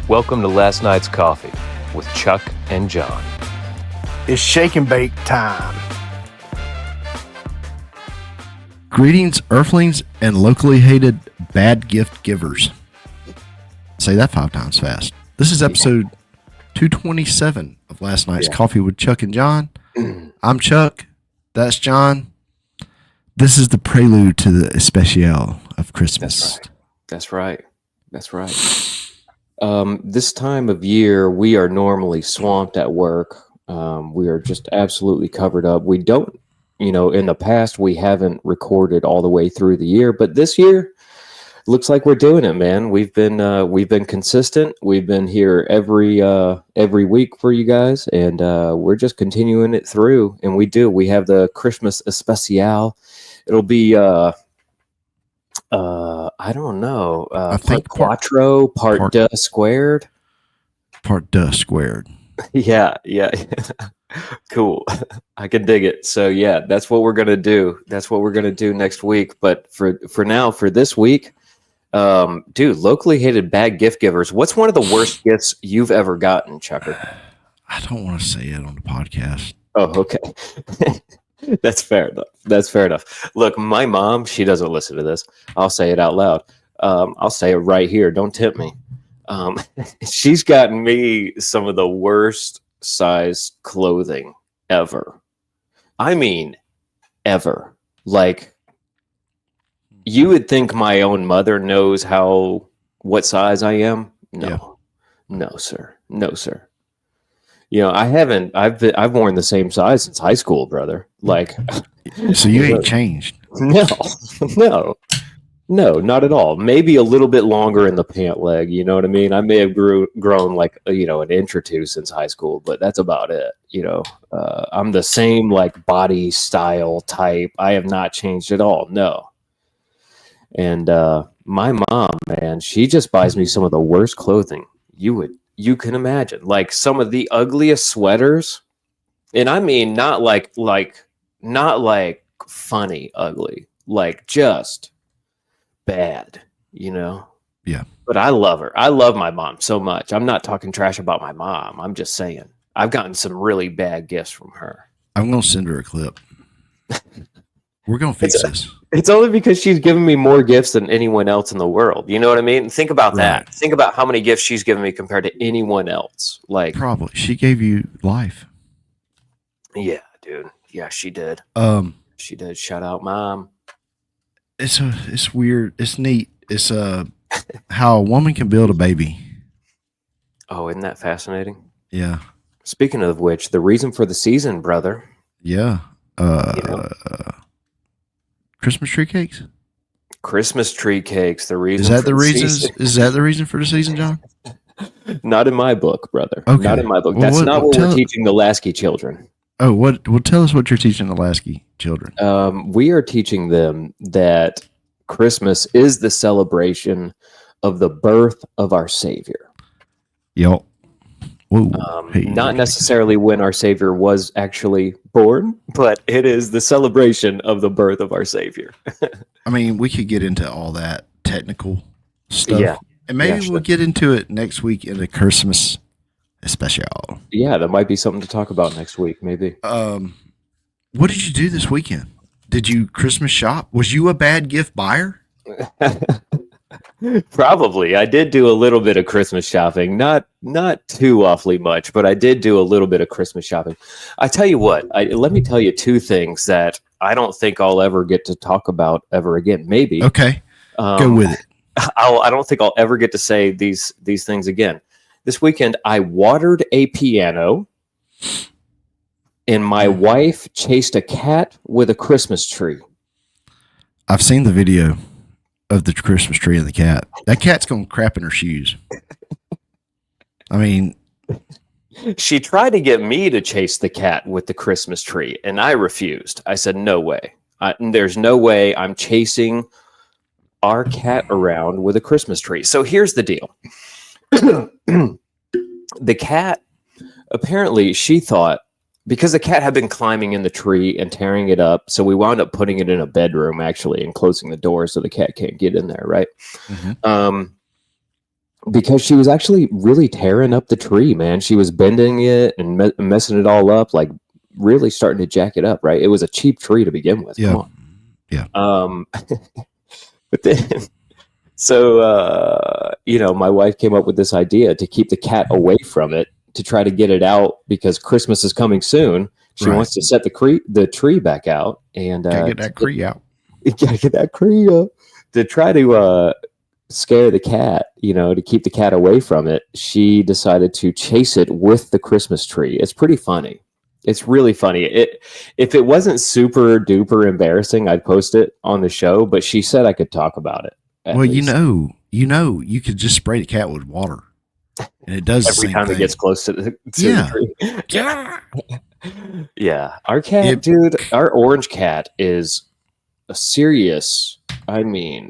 Welcome to Last Night's Coffee with Chuck and Jon. It's shake and bake time. Greetings, Earthlings, and locally hated bad gift givers. Say that 5 times fast. This is episode 227 of Last Night's Coffee with Chuck and Jon. I'm Chuck. That's Jon. This is the prelude to the Especial of Christmas. That's right. This time of year, we are normally swamped at work. We are just absolutely covered up. We don't, in the past, we haven't recorded all the way through the year, but this year, looks like we're doing it, man. We've been consistent. We've been here every week for you guys, and we're just continuing it through. And we have the Christmas Especial. It'll be I don't know. I think quatro, part squared. Part squared. Yeah. Cool. I can dig it. So yeah, that's what we're gonna do. That's what we're gonna do next week. But for now, for this week, dude, locally hated bad gift givers. What's one of the worst gifts you've ever gotten, Chucker? I don't want to say it on the podcast. Oh, okay. That's fair enough. Look, my mom, she doesn't listen to this. I'll say it out loud. I'll say it right here. Don't tip me. She's gotten me some of the worst size clothing ever. I mean, ever. Like, you would think my own mother knows what size I am. No, sir. I've worn the same size since high school, brother. Like, so you ain't changed. No, not at all. Maybe a little bit longer in the pant leg. You know what I mean? I may have grown like, an inch or two since high school, but that's about it. I'm the same like body style type. I have not changed at all. No. And my mom, man, she just buys me some of the worst clothing you can imagine, like some of the ugliest sweaters, and I mean not like funny ugly, like just bad, Yeah. But I love her. I love my mom so much. I'm not talking trash about my mom. I'm just saying I've gotten some really bad gifts from her. I'm gonna send her a clip. We're gonna fix this. It's only because she's given me more gifts than anyone else in the world. You know what I mean? Think about that. Think about how many gifts she's given me compared to anyone else. Like, probably she gave you life. Yeah, dude. Yeah, she did. She did. Shout out, Mom. It's weird. It's neat. It's how a woman can build a baby. Oh, isn't that fascinating? Yeah. Speaking of which, the reason for the season, brother. Yeah. Christmas tree cakes. Christmas tree cakes. The reason. Is that the reason? Is that the reason for the season, Jon? Not in my book, brother. Okay. Not in my book. That's not what we're teaching the Lasky children. Oh, what? Well, tell us what you're teaching the Lasky children. We are teaching them that Christmas is the celebration of the birth of our Savior. Yup. Not necessarily when our Savior was actually born, but it is the celebration of the birth of our Savior. I mean, we could get into all that technical stuff. Yeah. And maybe we'll get into it next week in the Christmas Especial. Yeah, that might be something to talk about next week, maybe. What did you do this weekend? Did you Christmas shop? Was you a bad gift buyer? Probably. I did do a little bit of Christmas shopping. Not too awfully much, but I did do a little bit of Christmas shopping. I tell you what, let me tell you 2 things that I don't think I'll ever get to talk about ever again. Maybe. Okay. Go with it. I don't think I'll ever get to say these things again. This weekend, I watered a piano, and my wife chased a cat with a Christmas tree. I've seen the video of the Christmas tree and the cat. That cat's going to crap in her shoes. I mean, she tried to get me to chase the cat with the Christmas tree, and I refused. I said, no way. There's no way I'm chasing our cat around with a Christmas tree. So here's the deal. The cat, apparently she thought, because the cat had been climbing in the tree and tearing it up, so we wound up putting it in a bedroom, actually, and closing the door so the cat can't get in there, right? Mm-hmm. Because she was actually really tearing up the tree, man. She was bending it and messing it all up, like really starting to jack it up, right? It was a cheap tree to begin with. Yeah. Come on. Yeah. But then, so, my wife came up with this idea to keep the cat away from it, to try to get it out because Christmas is coming soon. She wants to set the tree back out and get that tree out. Gotta get that tree out to try to scare the cat, to keep the cat away from it. She decided to chase it with the Christmas tree. It's pretty funny. It's really funny. If it wasn't super duper embarrassing, I'd post it on the show, but she said I could talk about it. Well, you could just spray the cat with water. And it does every time it gets close to the tree. Yeah. Yeah. Our cat, dude, our orange cat is a serious,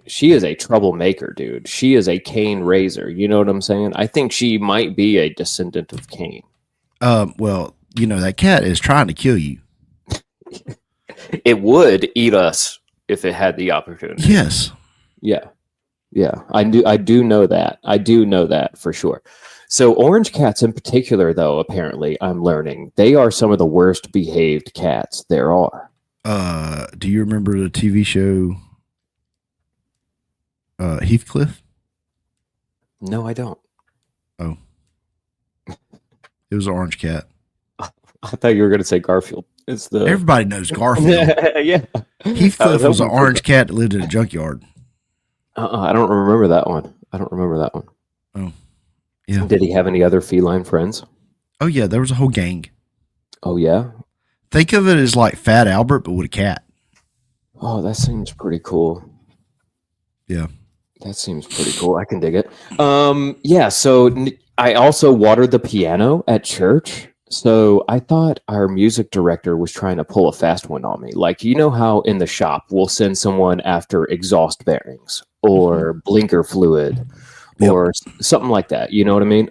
she is a troublemaker, dude. She is a Cain raiser. You know what I'm saying? I think she might be a descendant of Cain. Well, that cat is trying to kill you. It would eat us if it had the opportunity. Yes. Yeah. Yeah. I do know that. I do know that for sure. So orange cats in particular, though, apparently, I'm learning, they are some of the worst behaved cats there are. Do you remember the TV show Heathcliff? No, I don't. Oh. It was an orange cat. I thought you were going to say Garfield. Everybody knows Garfield. Yeah. Heathcliff was an orange cat that lived in a junkyard. I don't remember that one. Oh. Yeah. Did he have any other feline friends? Oh, yeah. There was a whole gang. Oh, yeah? Think of it as like Fat Albert, but with a cat. Oh, that seems pretty cool. Yeah. That seems pretty cool. I can dig it. Yeah, so I also watered the piano at church. So I thought our music director was trying to pull a fast one on me. Like, how in the shop we'll send someone after exhaust bearings or blinker fluid or something like that. You know what I mean?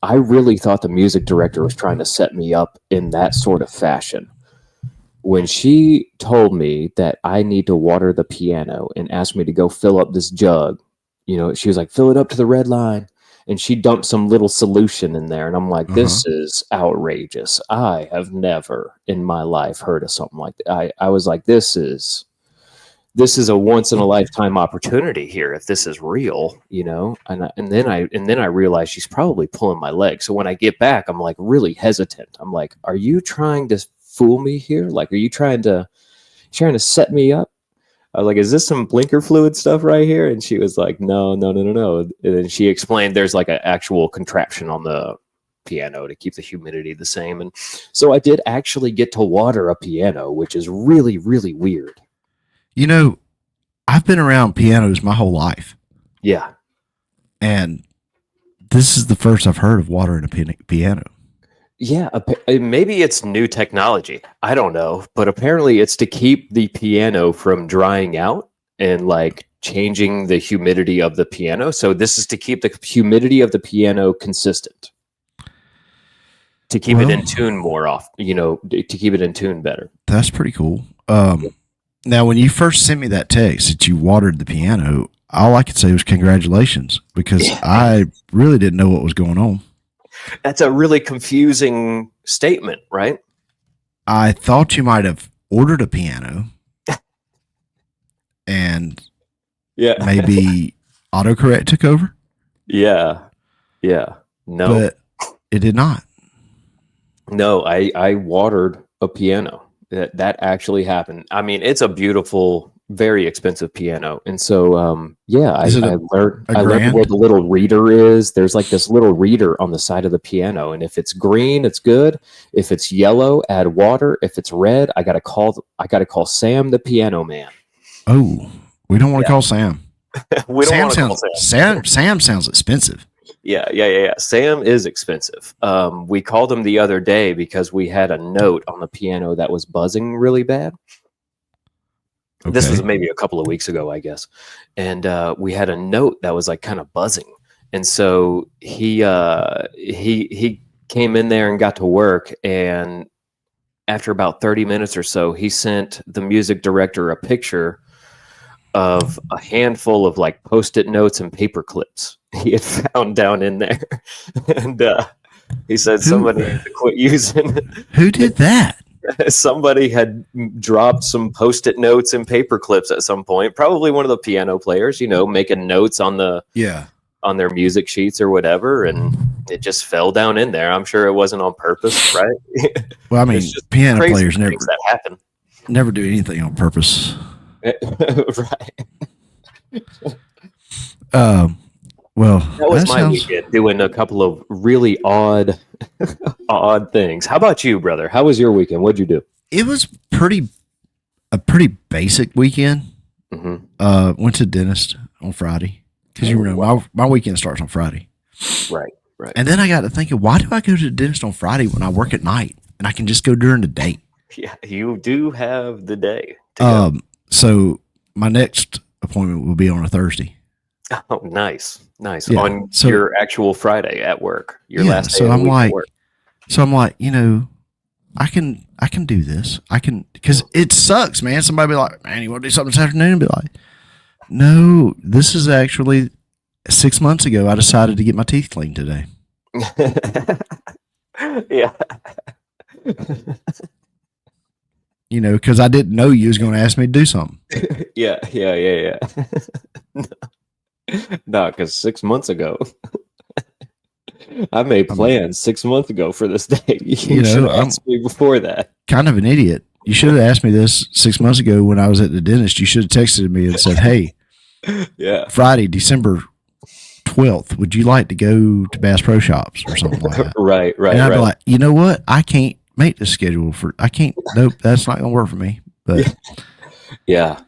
I really thought the music director was trying to set me up in that sort of fashion. When she told me that I need to water the piano and asked me to go fill up this jug, she was like, fill it up to the red line. And she dumped some little solution in there. And I'm like, this is outrageous. I have never in my life heard of something like that. I was like, this is a once in a lifetime opportunity here. If this is real, and then I realized she's probably pulling my leg. So when I get back, I'm like really hesitant. I'm like, are you trying to fool me here? Like, are you trying to set me up? I was like, is this some blinker fluid stuff right here? And she was like, no. And then she explained there's like an actual contraption on the piano to keep the humidity the same. And so I did actually get to water a piano, which is really, really weird. I've been around pianos my whole life. Yeah. And this is the first I've heard of watering a piano. Yeah, maybe it's new technology. I don't know, but apparently it's to keep the piano from drying out and like changing the humidity of the piano. So this is to keep the humidity of the piano consistent, to keep it in tune more often, to keep it in tune better. That's pretty cool. Now, when you first sent me that text that you watered the piano, all I could say was congratulations, because I really didn't know what was going on. That's a really confusing statement, right? I thought you might have ordered a piano and maybe autocorrect took over. Yeah. No. But it did not. No, I watered a piano. That actually happened. I mean, it's a beautiful, very expensive piano. And so, I learned where the little reader is. There's like this little reader on the side of the piano. And if it's green, it's good. If it's yellow, add water. If it's red, I got to call Sam, the piano man. Oh, we don't want to call Sam. We don't want to call Sam. Sam sounds expensive. Yeah. Sam is expensive. We called him the other day because we had a note on the piano that was buzzing really bad. Okay. This was maybe a couple of weeks ago, I guess. And we had a note that was like kind of buzzing. And so he came in there and got to work. And after about 30 minutes or so, he sent the music director a picture of a handful of like Post-it notes and paper clips. he had found down in there, and he said somebody had to quit using it. Who did that? Somebody had dropped some Post-it notes and paper clips at some point. Probably one of the piano players, making notes on on their music sheets or whatever, and it just fell down in there. I'm sure it wasn't on purpose, right? Well, I mean, piano players never do anything on purpose. Right. Well, that was my weekend, doing a couple of really odd things. How about you, brother? How was your weekend? What'd you do? It was a pretty basic weekend. Mm-hmm. Went to the dentist on Friday because my weekend starts on Friday. Right. And then I got to thinking, why do I go to the dentist on Friday when I work at night and I can just go during the day? Yeah, you do have the day. So my next appointment will be on a Thursday. Oh, nice. Yeah. On your actual Friday at work, your last day. So I'm like, work. I can do this. Because it sucks, man. Somebody be like, man, you want to do something this afternoon? And be like, no, this is actually 6 months ago. I decided to get my teeth cleaned today. Yeah. Because I didn't know you was going to ask me to do something. Yeah. No, because 6 months ago, I made plans 6 months ago for this day. You should have asked me before that. Kind of an idiot. You should have asked me this 6 months ago when I was at the dentist. You should have texted me and said, hey, Friday, December 12th, would you like to go to Bass Pro Shops or something like that? Right. And I'd be like, you know what? I can't make the schedule nope, that's not going to work for me. But yeah.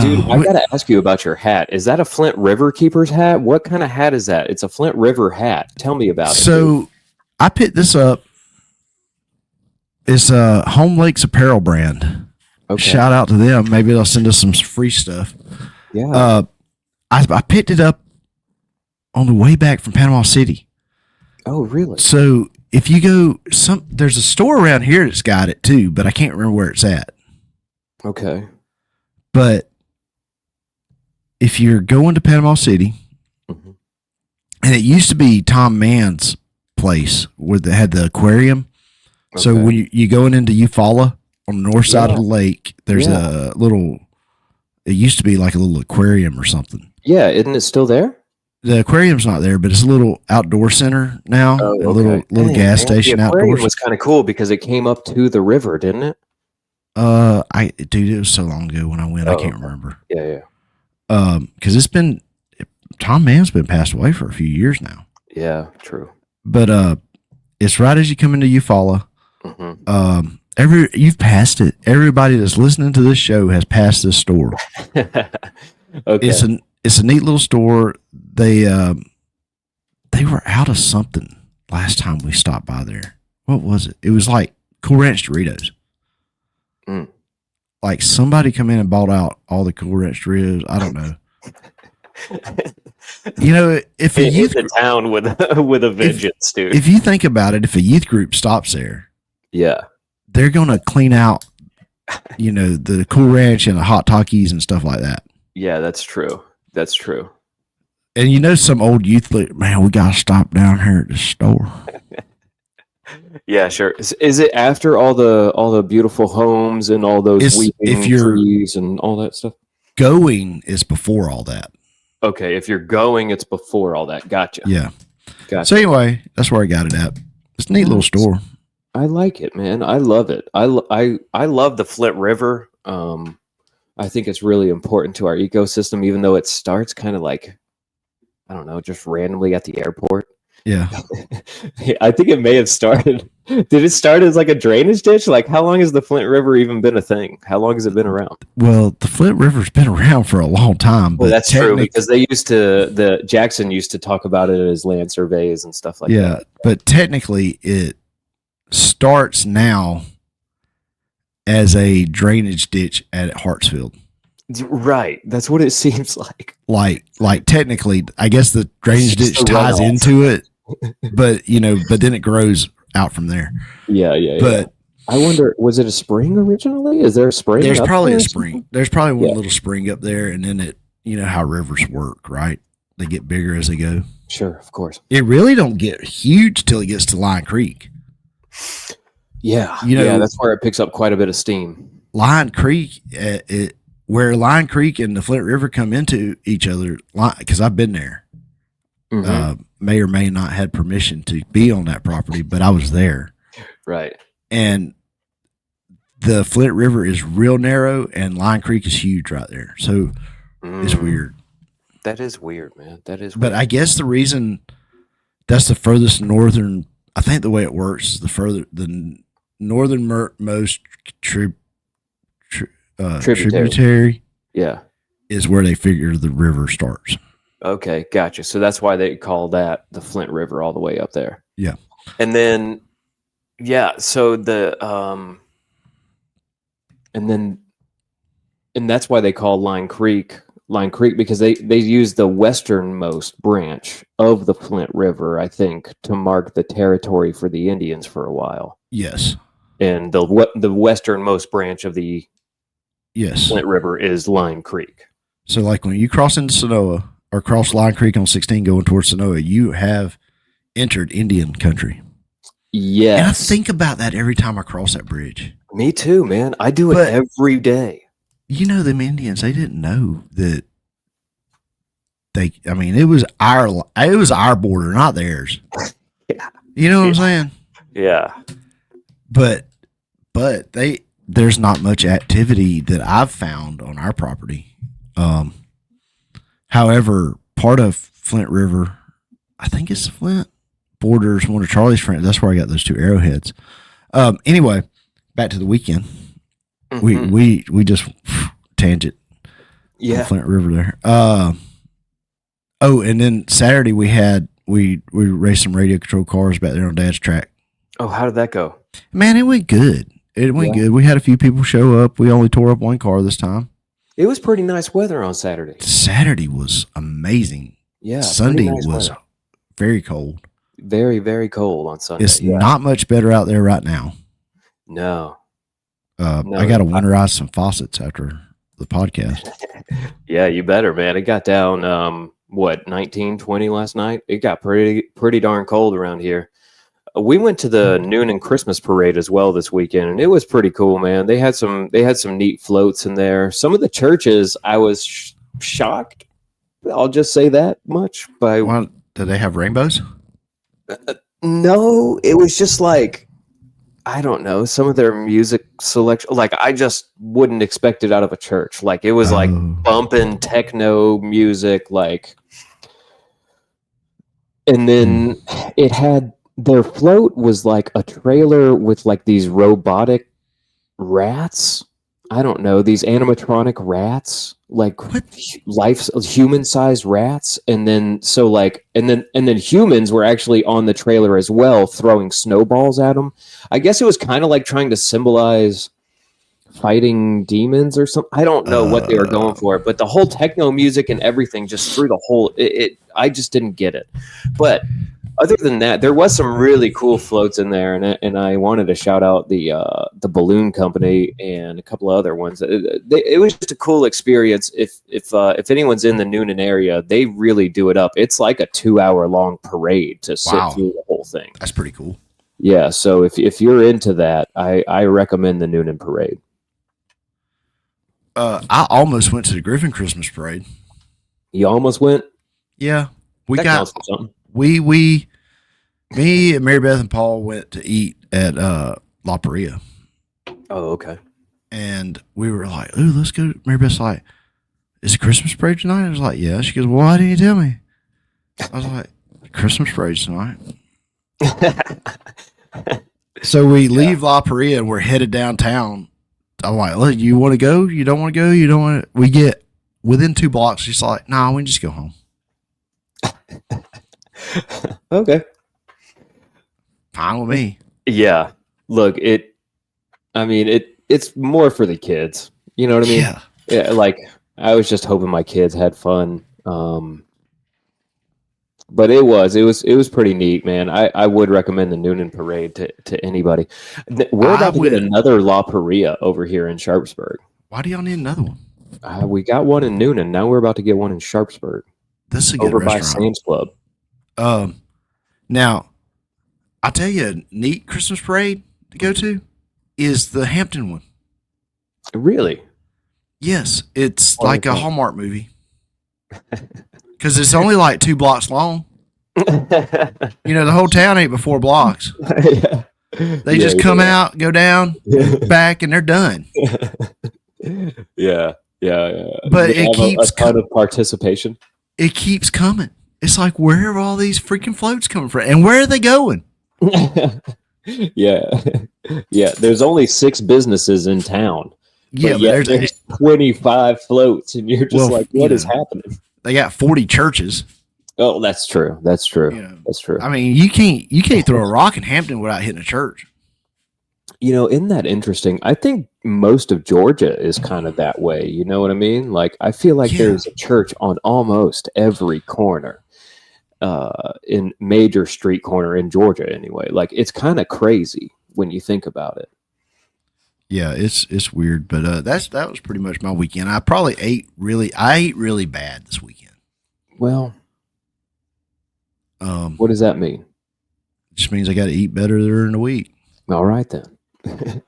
Dude, I got to ask you about your hat. Is that a Flint River Keepers hat? What kind of hat is that? It's a Flint River hat. Tell me about it. So I picked this up. It's a Home Lakes apparel brand. Okay. Shout out to them. Maybe they'll send us some free stuff. Yeah. I picked it up on the way back from Panama City. Oh, really? So if you go, there's a store around here that's got it too, but I can't remember where it's at. Okay. But if you're going to Panama City, mm-hmm. and it used to be Tom Mann's place where they had the aquarium. Okay. So when you going into Eufaula on the north side of the lake, there's a little, it used to be like a little aquarium or something. Yeah. Isn't it still there? The aquarium's not there, but it's a little outdoor center now. Oh, okay. A little gas station outdoors. The aquarium was kind of cool because it came up to the river, didn't it? Dude, it was so long ago when I went, I can't remember. Yeah. Because Tom Mann's been passed away for a few years now. Yeah, true. But it's right as you come into Eufaula. Mm-hmm. You've passed it. Everybody that's listening to this show has passed this store. Okay. It's a neat little store. They were out of something last time we stopped by there. What was it? It was like Cool Ranch Doritos. Mm. Like somebody come in and bought out all the Cool Ranch Doritos. I don't know. If a youth hit the town with a vengeance, dude. If you think about it, if a youth group stops there, they're gonna clean out, the Cool Ranch and the hot Takis and stuff like that. Yeah, that's true. That's true. And some old youth, man, we gotta stop down here at the store. Yeah, sure. Is it after all the beautiful homes and all those weeping trees and all that stuff? Going is before all that. Okay, if you're going, it's before all that. Gotcha. Yeah. Gotcha. So anyway, that's where I got it at. It's a neat little store. I like it, man. I love it. I love the Flint River. I think it's really important to our ecosystem, even though it starts kind of like, I don't know, just randomly at the airport. Yeah. I think it may have started. Did it start as like a drainage ditch? Like, how long has the Flint River even been a thing? How long has it been around? Well, the Flint River's been around for a long time. But that's true, because Jackson used to talk about it as land surveys and stuff like that. Yeah, but technically it starts now as a drainage ditch at Hartsfield. Right. That's what it seems like. Like technically, I guess the drainage ditch ties into it, but then it grows out from there. Yeah. But I wonder, was it a spring originally? Is there a spring? There's probably a spring. There's probably one little spring up there, and then it, how rivers work, right? they get bigger as they go. Sure, of course. It really don't get huge till it gets to Lion Creek. Yeah, that's where it picks up quite a bit of steam. Lion Creek, where Lion Creek and the Flint River come into each other, because I've been there. Mm-hmm. May or may not had permission to be on that property, but I was there. Right. And the Flint River is real narrow, and Lion Creek is huge right there. So it's weird. That is weird, man. That is weird. But I guess the reason that's the furthest northern, I think the way it works is the northernmost tributary is where they figure the river starts. Okay, gotcha. So that's why they call that the Flint River all the way up there. Yeah. And then, so and that's why they call Line Creek because they use the westernmost branch of the Flint River, I think, to mark the territory for the Indians for a while. Yes. And the westernmost branch of the Flint River is Line Creek. So like when you cross into Sonoa or cross Line Creek on 16 going towards Sonoa, you have entered Indian country. Yes. And I think about that every time I cross that bridge. Me too, man. I do it every day. You know, them Indians, they didn't know that it was our border, not theirs. Yeah. You know what I'm saying? Yeah. But there's not much activity that I've found on our property. However, part of Flint River, I think it's Flint, borders one of Charlie's friends. That's where I got those two arrowheads. Anyway, back to the weekend. Mm-hmm. We just tangent. Yeah. Flint River there. And then Saturday we raced some radio control cars back there on Dad's track. Oh, how did that go? Man, it went good. It went good. We had a few people show up. We only tore up one car this time. It was pretty nice weather on Saturday. Saturday was amazing. Yeah. Sunday was very cold. Very, very cold on Sunday. It's not much better out there right now. No. I got to winterize some faucets after the podcast. Yeah, you better, man. It got down, 19, 20 last night? It got pretty darn cold around here. We went to the Noon and Christmas parade as well this weekend, and it was pretty cool, man. They had some neat floats in there. Some of the churches, I was shocked. I'll just say that much. Did they have rainbows? No, it was just like, I don't know, some of their music selection. Like, I just wouldn't expect it out of a church. Like, it was like bumping techno music, like, and then it had. Their float was like a trailer with like these robotic rats. I don't know, these animatronic rats, like human-sized rats, and then humans were actually on the trailer as well, throwing snowballs at them. I guess it was kind of like trying to symbolize fighting demons or something. I don't know what they were going for, but the whole techno music and everything just threw the whole. I just didn't get it, but. Other than that, there was some really cool floats in there, and I wanted to shout out the balloon company and a couple of other ones. It was just a cool experience. If anyone's in the Noonan area, they really do it up. It's like a 2-hour long parade to sit through the whole thing. That's pretty cool. Yeah, so if you're into that, I recommend the Noonan parade. I almost went to the Griffin Christmas parade. You almost went? Yeah, me and Mary Beth and Paul went to eat at La Paria. Oh, okay. And we were like, "Ooh, let's go." Mary Beth's like, "Is it Christmas parade tonight?" I was like, "Yeah." She goes, "Well, why didn't you tell me?" I was like, "Christmas parade tonight." So we leave La Paria and we're headed downtown. I'm like, "Look, you want to go? You don't want to go? You don't want to?" We get within 2 blocks. She's like, "Nah, we can just go home." Okay. Fine with me. Yeah. Look, it's more for the kids. You know what I mean? Yeah. Like, I was just hoping my kids had fun. But it was pretty neat, man. I would recommend the Noonan Parade to anybody. We're about to get another La Paria over here in Sharpsburg. Why do y'all need another one? We got one in Noonan. Now we're about to get one in Sharpsburg. This is a good over by restaurant. Sam's Club. Now, I'll tell you, a neat Christmas parade to go to is the Hampton one. Really? Yes, it's like a Hallmark movie because it's only like 2 blocks long. The whole town ain't but 4 blocks. Yeah. They just come out, go down, back, and they're done. Yeah. But They it have keeps a ton of participation. It keeps coming. It's like, where are all these freaking floats coming from, and where are they going? Yeah. There's only 6 businesses in town. Yeah, but yet there's 25 floats, and you're just like, what is happening? They got 40 churches. Oh, that's true. That's true. That's true. I mean, you can't throw a rock in Hampton without hitting a church. Isn't that interesting? I think most of Georgia is kind of that way. You know what I mean? Like, I feel like there's a church on almost every corner, in major street corner in Georgia anyway. Like, it's kind of crazy when you think about it. Yeah, it's weird, but that was pretty much my weekend. I ate really bad this weekend. Well, what does that mean? It just means I got to eat better during the week. All right then.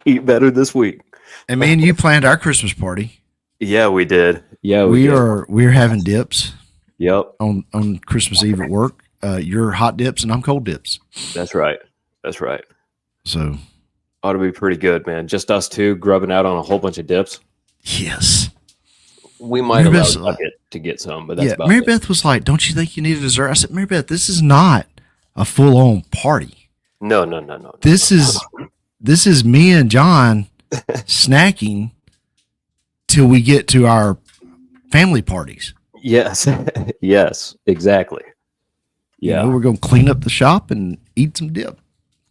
Eat better this week. And man, you planned our Christmas party. Yeah, we did. Yeah, we're having dips. Yep. On Christmas Eve at work. You're hot dips and I'm cold dips. That's right. So ought to be pretty good, man. Just us two grubbing out on a whole bunch of dips. Yes. We might allow Bucket to get some, but that's about Mary it. Beth was like, "Don't you think you need a dessert?" I said, "Mary Beth, this is not a full-on party. No. This is me and John snacking till we get to our family parties." Yes. Yes, exactly. Yeah. We're going to clean up the shop and eat some dip.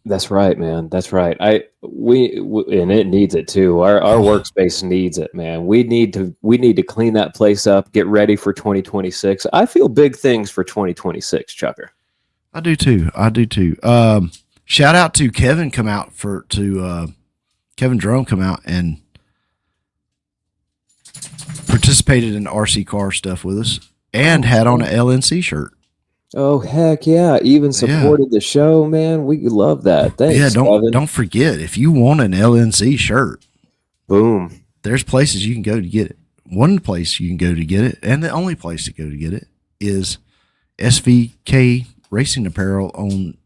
That's right, man. That's right. We and it needs it too. Our workspace needs it, man. We need to clean that place up, get ready for 2026. I feel big things for 2026, Chucker. I do too. Shout out to Kevin Kevin Jerome come out and participated in RC car stuff with us and had on an LNC shirt. Oh heck yeah! Even supported the show, man. We love that. Thanks. Yeah, Kevin. don't forget, if you want an LNC shirt, boom. There's places you can go to get it. One place you can go to get it, and the only place to go to get it is SVK Racing Apparel on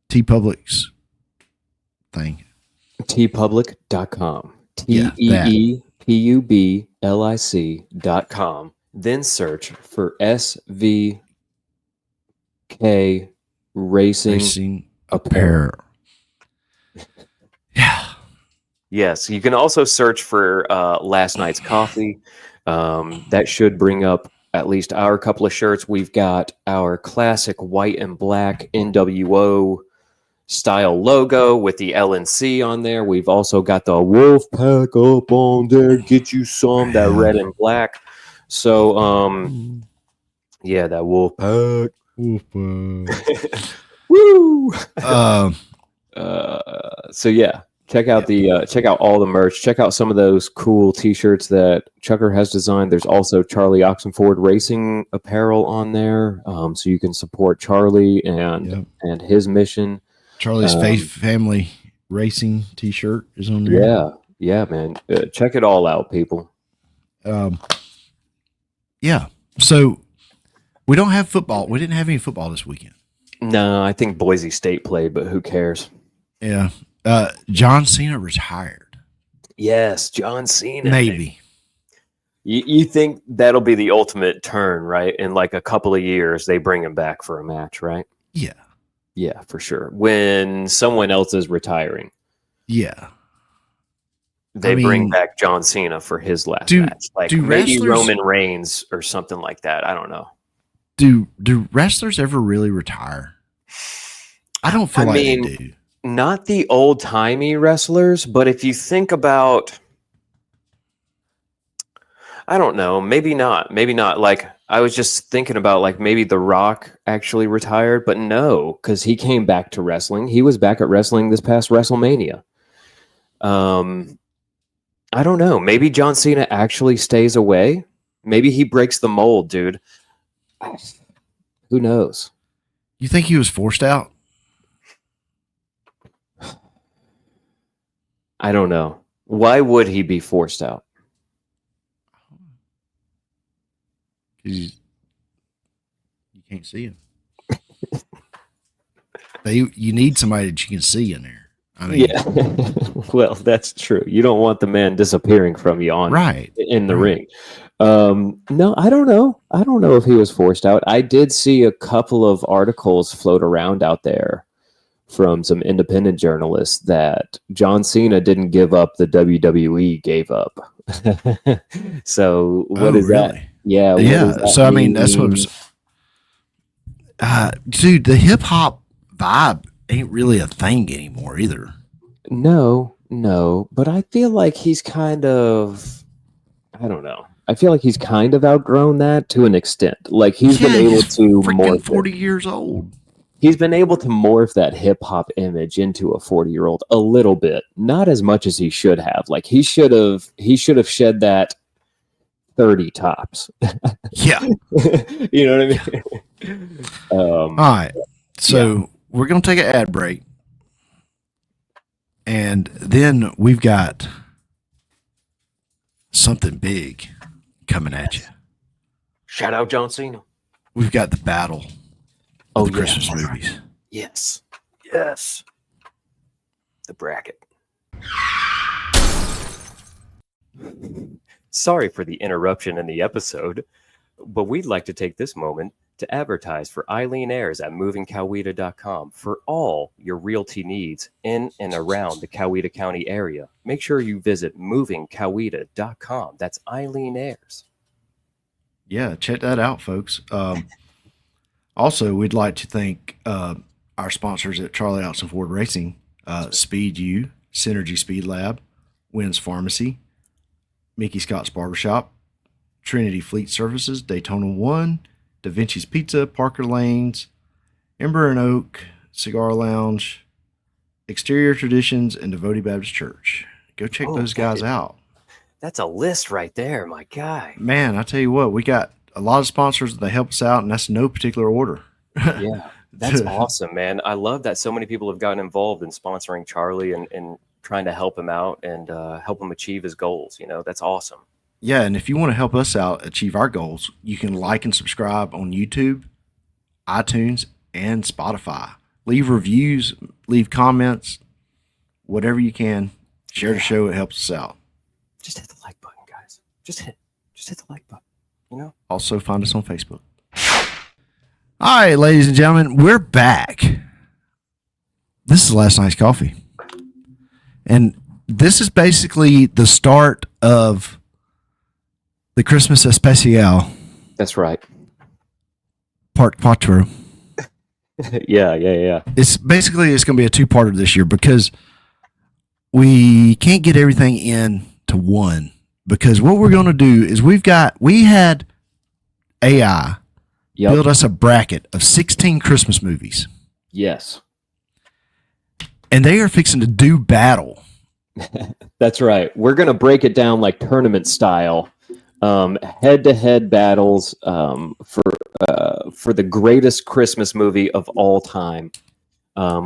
TeePublic's thing. TeePublic.com. TeePublic.com. Then search for SVK Racing Apparel. Yeah. Yes. You can also search for Last Night's Coffee. That should bring up at least our couple of shirts. We've got our classic white and black NWO style logo with the LNC on there. We've also got the Wolf Pack up on there. Get you some, that red and black. So, that Wolf Pack. Woo! So yeah, check out all the merch. Check out some of those cool T-shirts that Chucker has designed. There's also Charlie Oxenford Racing Apparel on there, so you can support Charlie and his mission. Charlie's Faith Family Racing T-shirt is on there. Yeah, man. Check it all out, people. Yeah. So we don't have football. We didn't have any football this weekend. No, I think Boise State played, but who cares? Yeah. John Cena retired. Yes, John Cena. Maybe. You think that'll be the ultimate turn, right? In like a couple of years, they bring him back for a match, right? Yeah. Yeah, for sure. When someone else is retiring. Yeah. They bring back John Cena for his last match. Like maybe Roman Reigns or something like that. I don't know. Do wrestlers ever really retire? I don't feel they do. Not the old-timey wrestlers, but if you think about, I don't know, maybe not. Like, I was just thinking about, like, maybe The Rock actually retired, but no, because he came back to wrestling. He was back at wrestling this past WrestleMania. I don't know. Maybe John Cena actually stays away. Maybe he breaks the mold, dude. Who knows? You think he was forced out? I don't know. Why would he be forced out? Because you can't see him. You need somebody that you can see in there. I mean, yeah. Well, that's true. You don't want the man disappearing from you in the ring. No, I don't know. I don't know if he was forced out. I did see a couple of articles float around out there from some independent journalists that John Cena didn't give up, the WWE gave up. So what is really? that? Yeah. Yeah. So I mean, that's what was. Dude, the hip hop vibe ain't really a thing anymore either. No, but I feel like he's kind of, I don't know. I feel like he's kind of outgrown that to an extent. Like he's been able to freaking 40 years old. He's been able to morph that hip hop image into a 40-year-old a little bit, not as much as he should have. Like he should have shed that 30 tops. Yeah. You know what I mean? All right. So we're going to take an ad break. And then we've got something big coming at you. Shout out John Cena. We've got the battle of the Christmas movies. Yes. The bracket. Sorry for the interruption in the episode, but we'd like to take this moment to advertise for Eileen Ayers at movingcoweta.com for all your realty needs in and around the Coweta County area. Make sure you visit movingcoweta.com. That's Eileen Ayers. Yeah, check that out, folks. Also, we'd like to thank our sponsors at Charlie Austin Ford Racing, Speed U, Synergy Speed Lab, Wynn's Pharmacy, Mickey Scott's Barbershop, Trinity Fleet Services, Daytona 1, Da Vinci's Pizza, Parker Lanes, Ember and Oak, Cigar Lounge, Exterior Traditions, and Devotee Baptist Church. Go check those guys out. That's a list right there, my guy. Man, I tell you what, we got a lot of sponsors that help us out, and that's no particular order. Yeah, that's awesome, man. I love that so many people have gotten involved in sponsoring Charlie and trying to help him out and help him achieve his goals. You know, that's awesome. Yeah, and if you want to help us out achieve our goals, you can like and subscribe on YouTube, iTunes, and Spotify. Leave reviews, leave comments, whatever you can. Share the show. It helps us out. Just hit the like button, guys. Just hit the like button, you know? Also, find us on Facebook. All right, ladies and gentlemen, we're back. This is Last Night's Coffee. And this is basically the start of the Christmas Especial. That's right. Part quatro. Yeah. It's going to be a two-parter this year because we can't get everything into one. Because what we're going to do is we had AI build us a bracket of 16 Christmas movies. Yes. And they are fixing to do battle. That's right. We're going to break it down like tournament style. Head-to-head battles for the greatest Christmas movie of all time.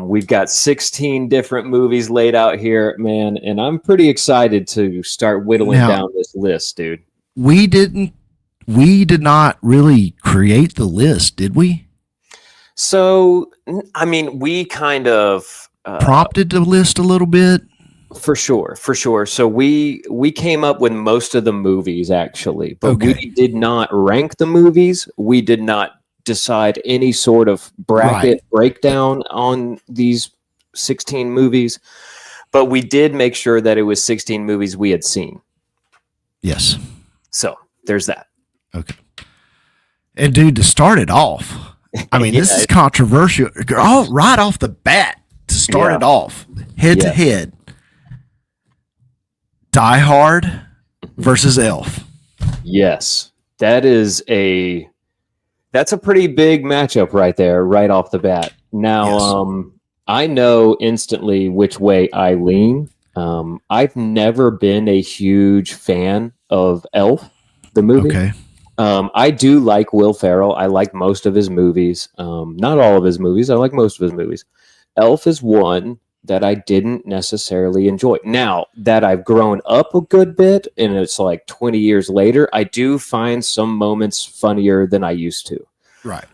We've got 16 different movies laid out here, man, and I'm pretty excited to start whittling down this list, dude. We did not really create the list, did we? So, I mean, we kind of prompted the list a little bit. For sure. So we came up with most of the movies, actually, but we did not rank the movies. We did not decide any sort of bracket breakdown on these 16 movies, but we did make sure that it was 16 movies we had seen. Yes. So there's that. Okay. And dude, to start it off, I mean, this is controversial. Right off the bat, to start it off, head to head. Die Hard versus Elf. Yes, that's a pretty big matchup right there, right off the bat. Now, I know instantly which way I lean. I've never been a huge fan of Elf, the movie. Okay. I do like Will Ferrell. I like most of his movies. Not all of his movies. I like most of his movies. Elf is one that I didn't necessarily enjoy. Now that I've grown up a good bit and it's like 20 years later, I do find some moments funnier than I used to. Right.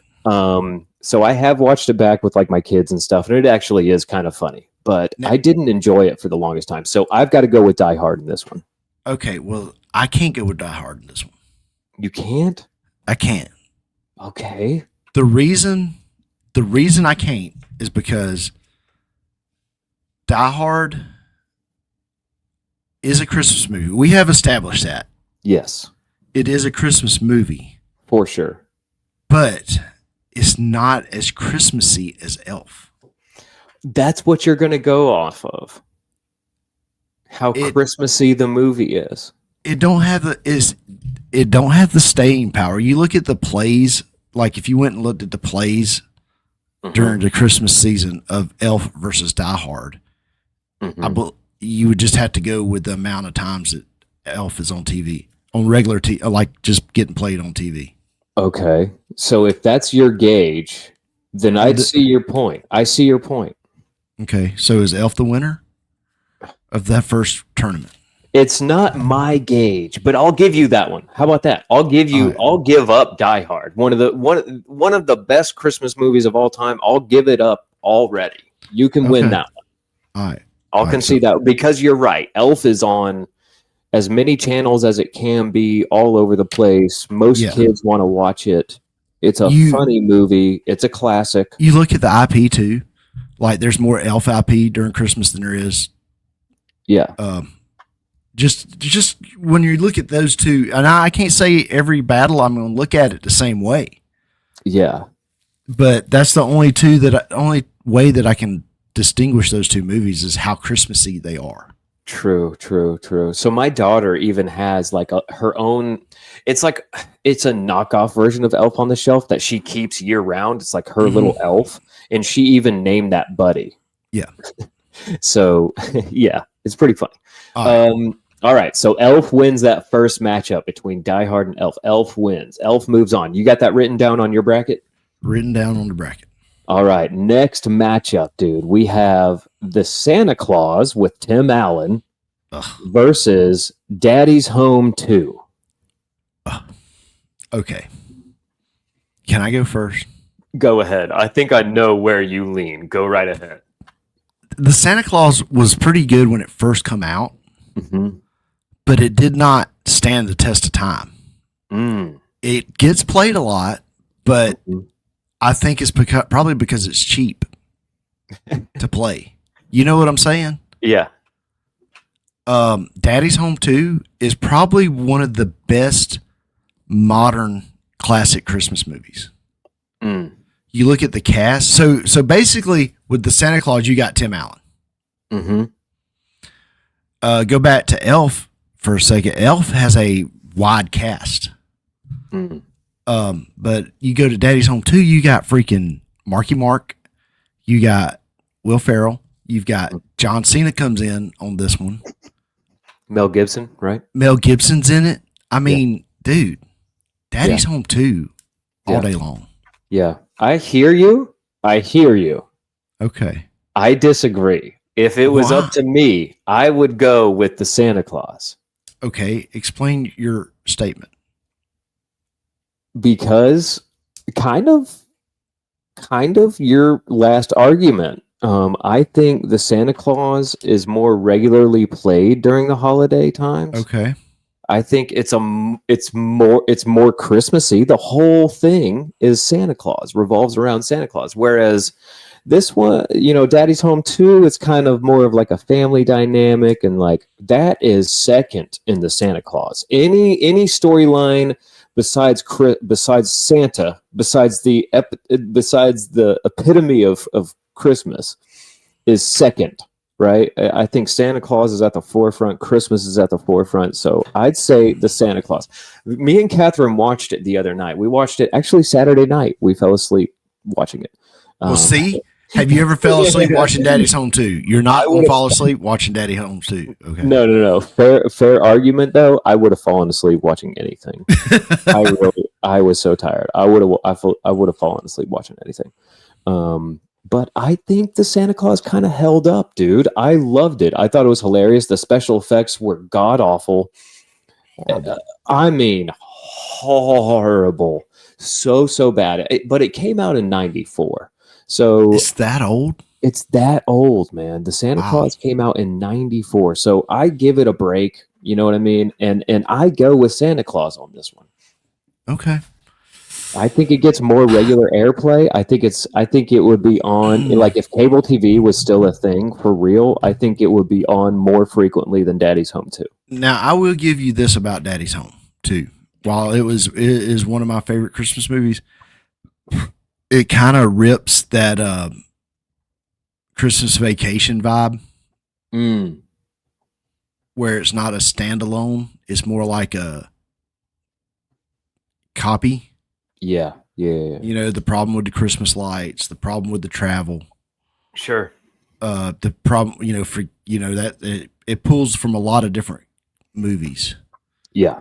So I have watched it back with like my kids and stuff, and it actually is kind of funny, but I didn't enjoy it for the longest time. So I've got to go with Die Hard in this one. Okay. Well, I can't go with Die Hard in this one. You can't? I can't. Okay. The reason I can't is because Die Hard is a Christmas movie. We have established that. Yes. It is a Christmas movie. For sure. But it's not as Christmassy as Elf. That's what you're going to go off of. How Christmassy the movie is. It don't have the staying power. You look at the plays, like if you went and looked at the plays during the Christmas season of Elf versus Die Hard, you would just have to go with the amount of times that Elf is on TV, on regular TV, like just getting played on TV. Okay. So if that's your gauge, then I'd see your point. I see your point. Okay. So is Elf the winner of that first tournament? It's not my gauge, but I'll give you that one. How about that? I'll give up Die Hard. One of the best Christmas movies of all time. I'll give it up already. You can win that one. All right. I'll concede that because you're right. Elf is on as many channels as it can be all over the place. Most kids want to watch it. It's a funny movie. It's a classic. You look at the IP too. Like there's more Elf IP during Christmas than there is. Yeah. Just when you look at those two, and I can't say every battle I'm going to look at it the same way. Yeah. But that's the only only way that I can distinguish those two movies is how Christmassy they are. True. So my daughter even has like her own. It's like it's a knockoff version of Elf on the Shelf that she keeps year round. It's like her little elf, and she even named that Buddy. Yeah. So yeah, it's pretty funny. All right. So Elf wins that first matchup between Die Hard and Elf. Elf wins. Elf moves on. You got that written down on your bracket? Written down on the bracket. All right. Next matchup, dude. We have the Santa Claus with Tim Allen versus Daddy's Home 2. Okay. Can I go first? Go ahead. I think I know where you lean. Go right ahead. The Santa Claus was pretty good when it first come out, but it did not stand the test of time. It gets played a lot, but I think it's probably because it's cheap to play. You know what I'm saying? Yeah. Daddy's Home 2 is probably one of the best modern classic Christmas movies. You look at the cast. So basically, with the Santa Claus, you got Tim Allen. Go back to Elf for a second. Elf has a wide cast. But you go to Daddy's Home 2, you got freaking Marky Mark. You got Will Ferrell. You've got John Cena comes in on this one. Mel Gibson, right? Mel Gibson's in it. I mean, dude, Daddy's Home 2 all day long. Yeah. I hear you. Okay. I disagree. If it was up to me, I would go with the Santa Claus. Okay. Explain your statement. Because kind of your last argument. I think the Santa Claus is more regularly played during the holiday times. Okay. I think it's more Christmassy. The whole thing is Santa Claus, revolves around Santa Claus. Whereas this one, Daddy's Home 2, it's kind of more of like a family dynamic, and like that is second in the Santa Claus. Any storyline besides Santa, besides the epitome of Christmas, is second. Right? I think Santa Claus is at the forefront. Christmas is at the forefront. So I'd say the Santa Claus. Me and Catherine watched it the other night. We watched it actually Saturday night. We fell asleep watching it. Well, see, Have you ever fell asleep watching Daddy's Home 2? You're not going to fall asleep watching Daddy Home 2. Okay. No. Fair argument though. I would have fallen asleep watching anything. I was so tired. I would have fallen asleep watching anything. But I think the Santa Claus kind of held up, dude. I loved it. I thought it was hilarious. The special effects were god awful. I mean, horrible. So bad. But it came out in 94. So it's that old? It's that old, man. The Santa Claus came out in 94. So I give it a break. You know what I mean? And I go with Santa Claus on this one. Okay. I think it gets more regular airplay. I think it would be on, like, if cable TV was still a thing for real, I think it would be on more frequently than Daddy's Home 2. Now, I will give you this about Daddy's Home 2. While it is one of my favorite Christmas movies, it kind of rips that Christmas Vacation vibe, where it's not a standalone. It's more like a copy. Yeah. You know, the problem with the Christmas lights, the problem with the travel. Sure. The problem, that it pulls from a lot of different movies. Yeah.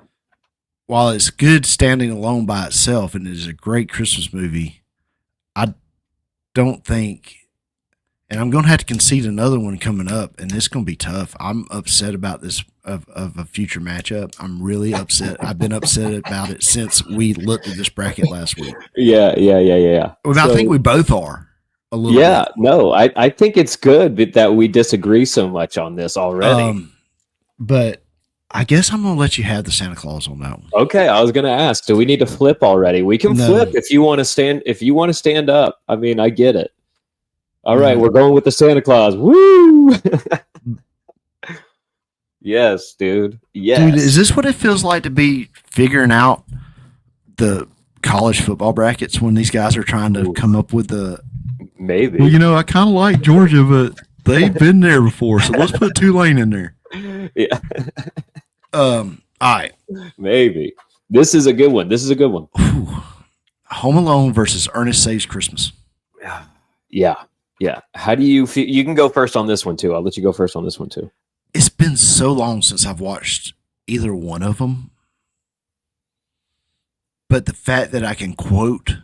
While it's good standing alone by itself and it is a great Christmas movie, I don't think, and I'm going to have to concede another one coming up, and it's going to be tough. I'm upset about this of a future matchup. I'm really upset. I've been upset about it since we looked at this bracket last week. Yeah. Well, I think we both are a little bit. No, I think it's good that we disagree so much on this already. But I guess I'm going to let you have the Santa Claus on that one. Okay, I was going to ask, do we need to flip already? We can flip if you want to stand. If you want to stand up, I mean, I get it. All right, we're going with the Santa Claus. Woo! Yes, dude. Yes. Dude, is this what it feels like to be figuring out the college football brackets when these guys are trying to come up with the... Maybe. Well, I kind of like Georgia, but they've been there before, so let's put Tulane in there. Yeah. All right. Maybe. This is a good one. Whew. Home Alone versus Ernest Saves Christmas. Yeah. How do you feel? You can go first on this one, too. I'll let you go first on this one, too. It's been so long since I've watched either one of them. But the fact that I can quote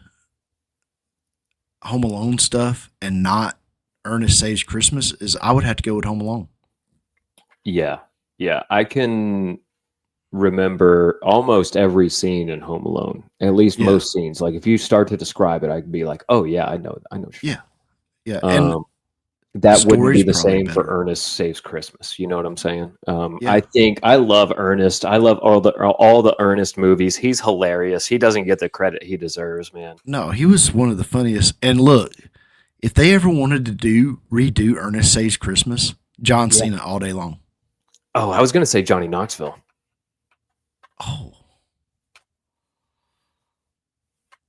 Home Alone stuff and not Ernest Saves Christmas is, I would have to go with Home Alone. Yeah. I can remember almost every scene in Home Alone, at least most scenes. Like, if you start to describe it, I can be like, oh, yeah, I know. Yeah. And that wouldn't be the same for Ernest Saves Christmas. You know what I'm saying? I think I love Ernest. I love all the Ernest movies. He's hilarious. He doesn't get the credit he deserves, man. No, he was one of the funniest. And look, if they ever wanted to redo Ernest Saves Christmas, John Cena all day long. Oh, I was going to say Johnny Knoxville. Oh.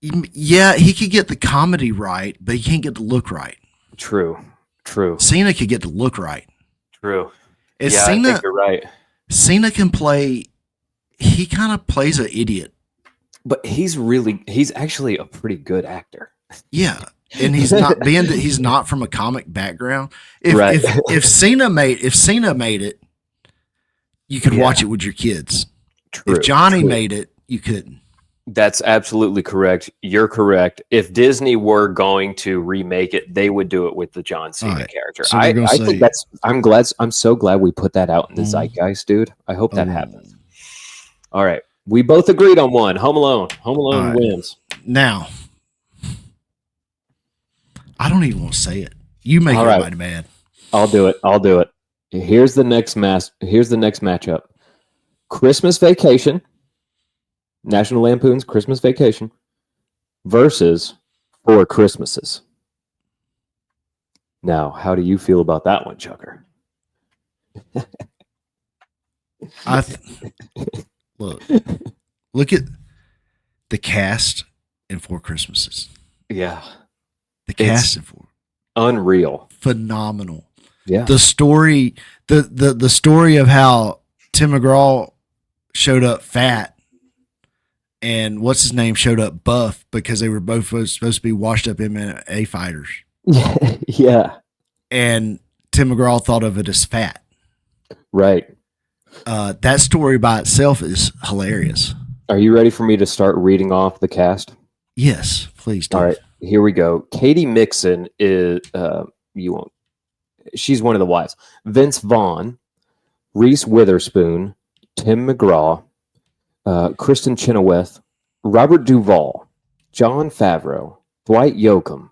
Yeah, he could get the comedy right, but he can't get the look right. True. Cena could get the look right. True. I think you're right. Cena can play, he kind of plays an idiot. But he's actually a pretty good actor. Yeah. And he's not from a comic background. If Cena made it, you could watch it with your kids. If Johnny made it, you couldn't. That's absolutely correct. You're correct. If Disney were going to remake it, they would do it with the John Cena character. So I think I'm so glad we put that out in the zeitgeist, dude. I hope that happens. All right. We both agreed on one. Home Alone. Home Alone wins. Now, I don't even want to say it. You make everybody mad. I'll do it. Here's the next matchup. Christmas Vacation. National Lampoon's Christmas Vacation versus Four Christmases. Now, how do you feel about that one, Chucker? Look at the cast in Four Christmases. Yeah. The cast in Four. Unreal. Phenomenal. Yeah. The story, the story of how Tim McGraw showed up fat and what's his name showed up buff because they were both supposed to be washed up MMA fighters. Yeah. and Tim McGraw thought of it as fat. Right. That story by itself is hilarious. Are you ready for me to start reading off the cast? Yes, please do. All right, here we go. Katie Mixon is you won't. She's one of the wives. Vince Vaughn, Reese Witherspoon, Tim McGraw, Kristen Chenoweth, Robert Duvall, John Favreau, Dwight Yoakam.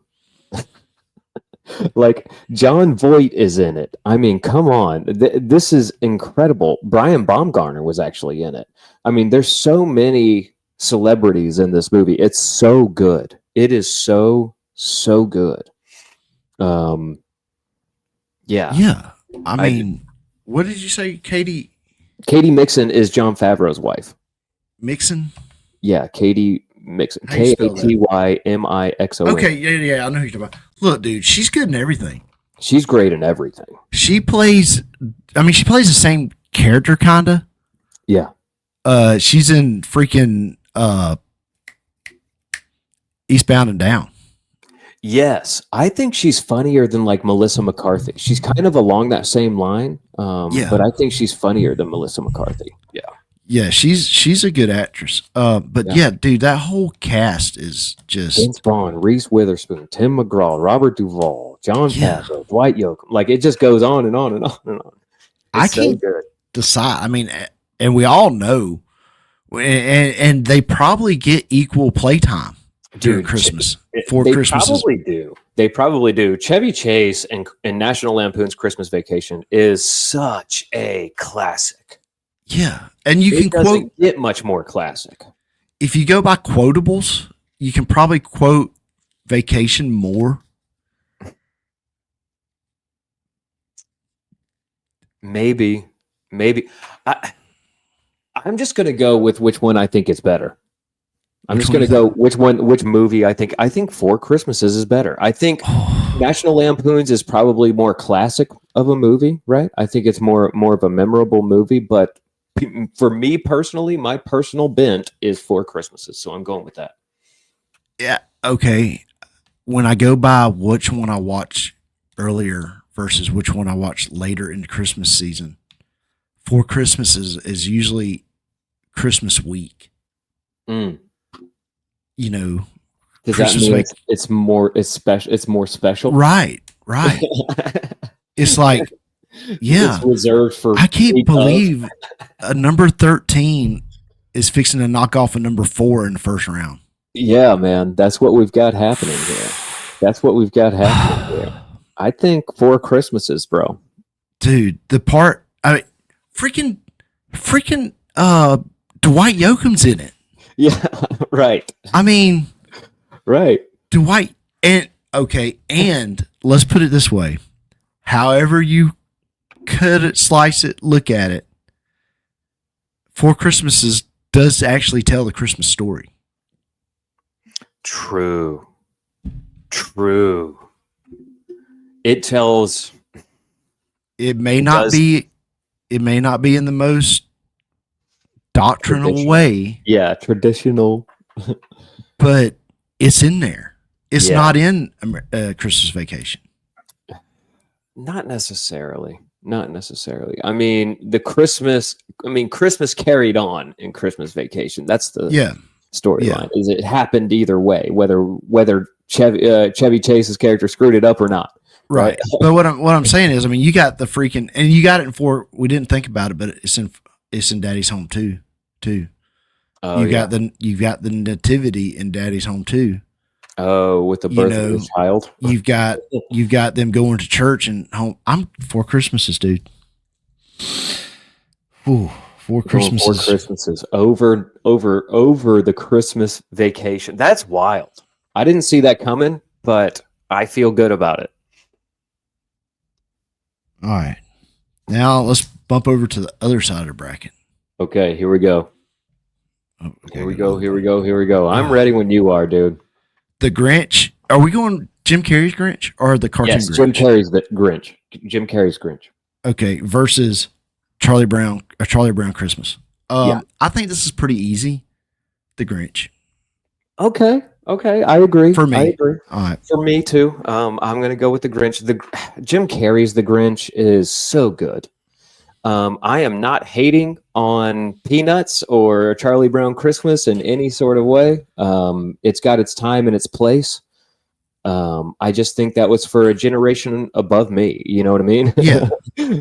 Like John Voight is in it. I mean, come on. This is incredible. Brian Baumgartner was actually in it. I mean, there's so many celebrities in this movie. It's so good. It is so good. Yeah. Yeah. I mean, what did you say, Katie Katie Mixon is John Favreau's wife. Mixon? Yeah, Katie Mixon. How you spell that? Katymixon. Okay, yeah, I know who you're talking about. Look, dude, she's good in everything. She's great in everything. She plays the same character, kinda. Yeah. She's in freaking Eastbound and Down. Yes, I think she's funnier than like Melissa McCarthy. She's kind of along that same line, Yeah. but I think she's funnier than Melissa McCarthy. Yeah, Yeah, she's a good actress. But Yeah. yeah, dude, that whole cast is just Vince Vaughn, Reese Witherspoon, Tim McGraw, Robert Duvall, John Yeah. Favreau, Dwight Yoakam. Like it just goes on and on and on and on. I It's so can't good. decide. I mean, and we all know, and they probably get equal playtime during Dude, Christmas for They Christmas. probably do. They probably do. Chevy Chase and National Lampoon's Christmas Vacation is such a classic. Yeah, and you It can doesn't quote get much more classic. if you go by quotables, you can probably quote Vacation more. Maybe. I'm just going to go with which one I think is better. I'm Which just one going to is go which movie I think. I think Four Christmases is better. I think National Lampoon's is probably more classic of a movie, right? I think it's more of a memorable movie, but for me personally, my personal bent is Four Christmases, so I'm going with that. Yeah. Okay. When I go by which one I watch earlier versus which one I watch later in the Christmas season, Four Christmases is usually Christmas week. Mm. You know, Does that Christmas mean week. it's more special? Right. It's like, yeah, It's reserved for I can't week of. believe a number 13 is fixing to knock off a number 4 in the first round. Yeah, man, that's what we've got happening here. That's what we've got happening here. I think Four Christmases, bro. Dude, the part, I mean, freaking Dwight Yoakam's in it. Yeah, right. I mean, Right. Dwight, and let's put it this way. However you cut it, slice it, look at it, Four Christmases does actually tell the Christmas story. True. It tells. It may not be in the most doctrinal Traditional. way, Yeah, traditional. but it's in there. It's Yeah. not in Christmas Vacation. Not necessarily. I mean, Christmas carried on in Christmas Vacation. That's the Yeah. storyline. Is it happened either way, whether Chevy Chase's character screwed it up or not. Right. But what I'm saying is, I mean, you got the freaking, and you got it in Four. We didn't think about it, but it's in Daddy's Home too. Oh, You've got the nativity in Daddy's Home too. Oh, with the birth of the child. You've got them going to church and home. I'm Four Christmases, dude. Ooh, Four Christmases. Four Christmases over the Christmas Vacation. That's wild. I didn't see that coming, but I feel good about it. All right. Now let's bump over to the other side of the bracket. Okay, here we go. Oh, okay. Here we go. I'm ready when you are, dude. The Grinch. Are we going Jim Carrey's Grinch or the cartoon Yes, Grinch? Jim Carrey's the Grinch. Jim Carrey's Grinch. Okay, versus Charlie Brown Christmas. Yeah. I think this is pretty easy. The Grinch. Okay. Okay. I agree. For me. I agree. All right. For me too. I'm gonna go with the Grinch. The Jim Carrey's The Grinch is so good. I am not hating on Peanuts or Charlie Brown Christmas in any sort of way. It's got its time and its place. I just think that was for a generation above me. You know what I mean? Yeah.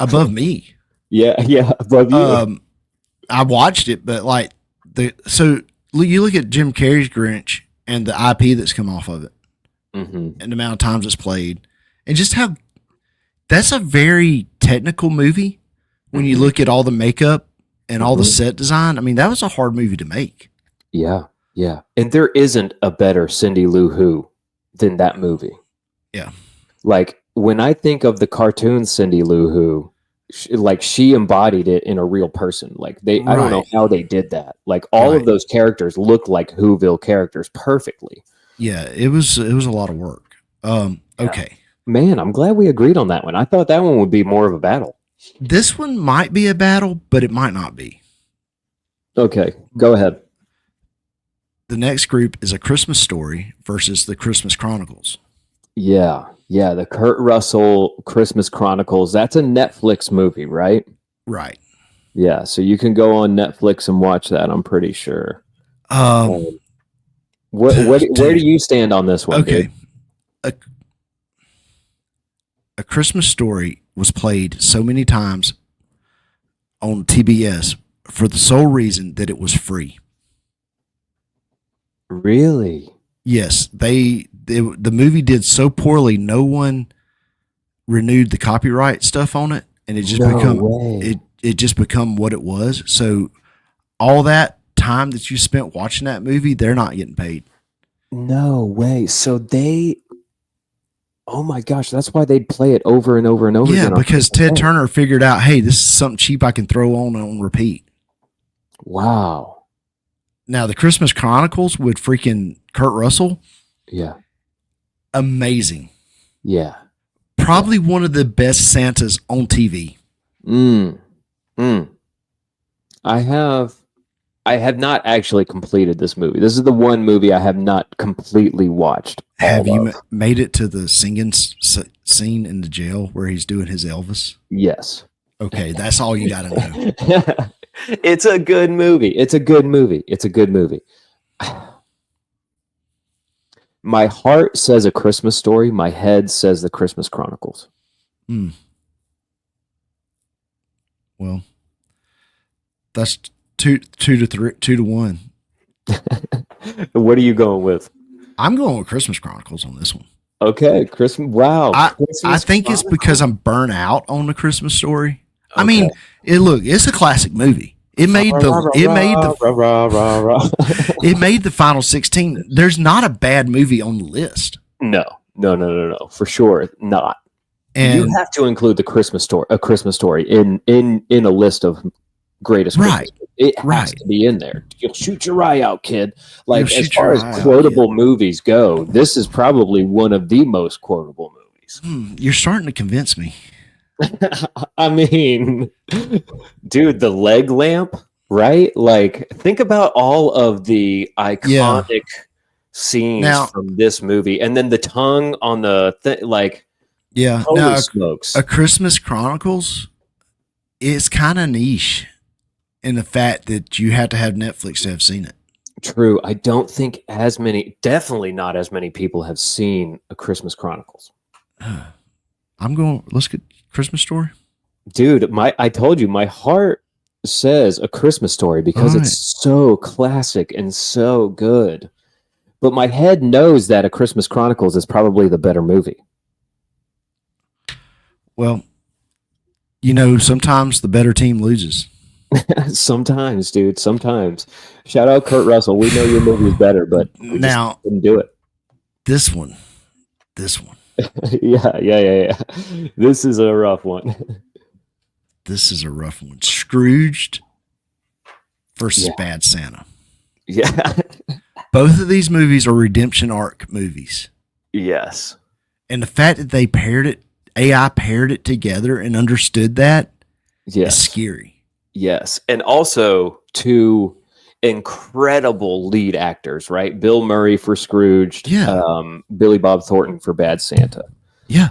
Above me. Yeah, above you. I watched it, but like you look at Jim Carrey's Grinch and the IP that's come off of it, and the amount of times it's played, and just how that's a very technical movie when you look at all the makeup and all the set design. I mean, that was a hard movie to make. Yeah, and there isn't a better Cindy Lou Who than that movie. Yeah, like when I think of the cartoon Cindy Lou Who. She embodied it in a real person. I don't know how they did that. Like all of those characters look like Whoville characters perfectly. Yeah, it was a lot of work. Okay. Man, I'm glad we agreed on that one. I thought that one would be more of a battle. This one might be a battle, but it might not be. Okay, go ahead. The next group is A Christmas Story versus The Christmas Chronicles. Yeah, the Kurt Russell Christmas Chronicles. That's a Netflix movie, right? Right. Yeah, so you can go on Netflix and watch that, I'm pretty sure. Where do you stand on this one? Okay. A Christmas Story was played so many times on TBS for the sole reason that it was free. Really? Yes, the movie did so poorly, no one renewed the copyright stuff on it, and it just become what it was. So all that time that you spent watching that movie, they're not getting paid. No way. So oh my gosh, that's why they'd play it over and over and over again. Yeah, because Ted Turner figured out, hey, this is something cheap I can throw on repeat. Wow. Now, the Christmas Chronicles with freaking Kurt Russell. Yeah. Amazing. Yeah. Probably one of the best Santas on TV. I have not actually completed this movie. This is the one movie I have not completely watched. Have you made it to the singing scene in the jail where he's doing his Elvis? Yes. Okay, that's all you got to know. It's a good movie. My heart says A Christmas Story. My head says The Christmas Chronicles. Well, that's 2-1. What are you going with? I'm going with Christmas Chronicles on this one. Okay, Christmas. Wow. I think it's because I'm burnt out on The Christmas Story. Okay. I mean, it's a classic movie. It made the final 16. There's not a bad movie on the list. No, for sure not. And you have to include the Christmas Story, A Christmas Story, in a list of greatest. Right. It has to be in there. You'll shoot your eye out, kid. As far as quotable movies go, this is probably one of the most quotable movies. You're starting to convince me. I mean, dude, the leg lamp, right? Think about all of the iconic scenes from this movie, and then the tongue on the holy smokes. A Christmas Chronicles is kind of niche in the fact that you have to have Netflix to have seen it. True. I don't think definitely not as many people have seen A Christmas Chronicles. Let's get Christmas Story. Dude, I told you, my heart says A Christmas Story because it's so classic and so good. But my head knows that A Christmas Chronicles is probably the better movie. Well, sometimes the better team loses. Sometimes, dude. Sometimes. Shout out Kurt Russell. We know your movie is better, but we now just couldn't do it. This one. Yeah. This is a rough one. Scrooged versus Bad Santa. Yeah. Both of these movies are redemption arc movies. Yes. And the fact that AI paired it together and understood that is scary. Yes. And also, incredible lead actors, right? Bill Murray for Scrooge, Yeah. Billy Bob Thornton for Bad Santa. Yeah.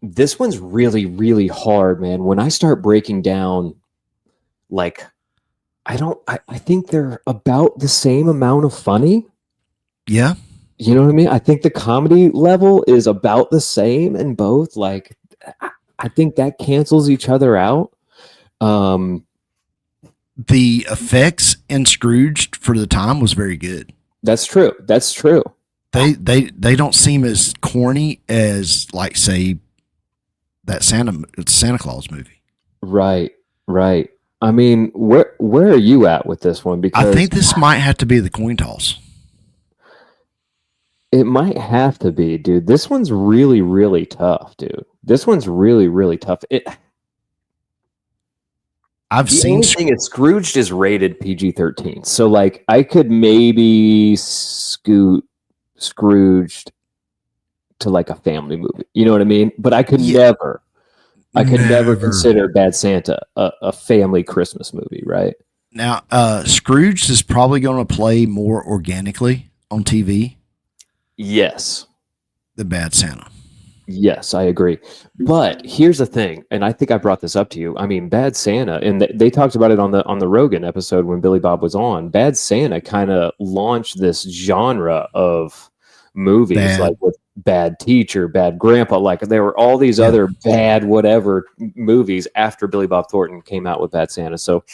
This one's really, really hard, man. When I start breaking down, like, I think they're about the same amount of funny. Yeah. You know what I mean? I think the comedy level is about the same in both. Like, I think that cancels each other out. The effects in Scrooge for the time was very good. That's true. That's true. They don't seem as corny as, like, say, that Santa Claus movie. Right. Right. I mean, where are you at with this one? Because I think this might have to be the coin toss. it might have to be, dude. This one's really, really tough, dude. This one's really, really tough. I've The seen only thing is Scrooged is rated PG-13. So, like, I could maybe scoot Scrooged to, like, a family movie. You know what I mean? But I could never consider Bad Santa a family Christmas movie, right? Now, Scrooge is probably going to play more organically on TV Yes. than Bad Santa. Yes, I agree. But here's the thing, and I think I brought this up to you. I mean, Bad Santa, and they talked about it on the Rogan episode when Billy Bob was on. Bad Santa kind of launched this genre of movies, like with Bad Teacher, Bad Grandpa. Like, there were all these other bad whatever movies after Billy Bob Thornton came out with Bad Santa. So,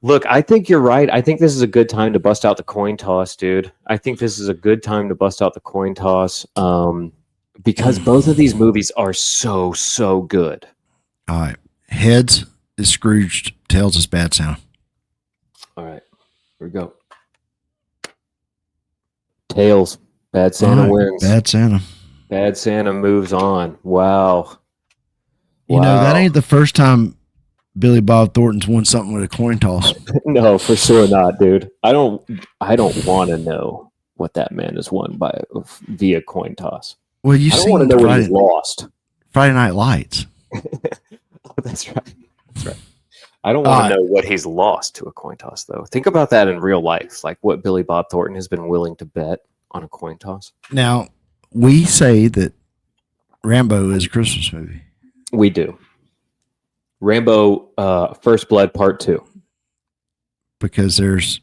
look, I think you're right. I think this is a good time to bust out the coin toss, dude. I think this is a good time to bust out the coin toss. Because both of these movies are so good. All right. Heads is Scrooge, tails is Bad Santa. All right. Here we go. Tails. Bad Santa wins. Bad Santa. Bad Santa moves on. Wow. You know, that ain't the first time Billy Bob Thornton's won something with a coin toss. No, for sure not, dude. I don't want to know what that man has won via coin toss. Well, you I don't want to know what he's lost. Friday Night Lights. That's right. That's right. I don't want to know what he's lost to a coin toss, though. Think about that in real life, like what Billy Bob Thornton has been willing to bet on a coin toss. Now, we say that Rambo is a Christmas movie. We do. Rambo, First Blood Part 2. Because there's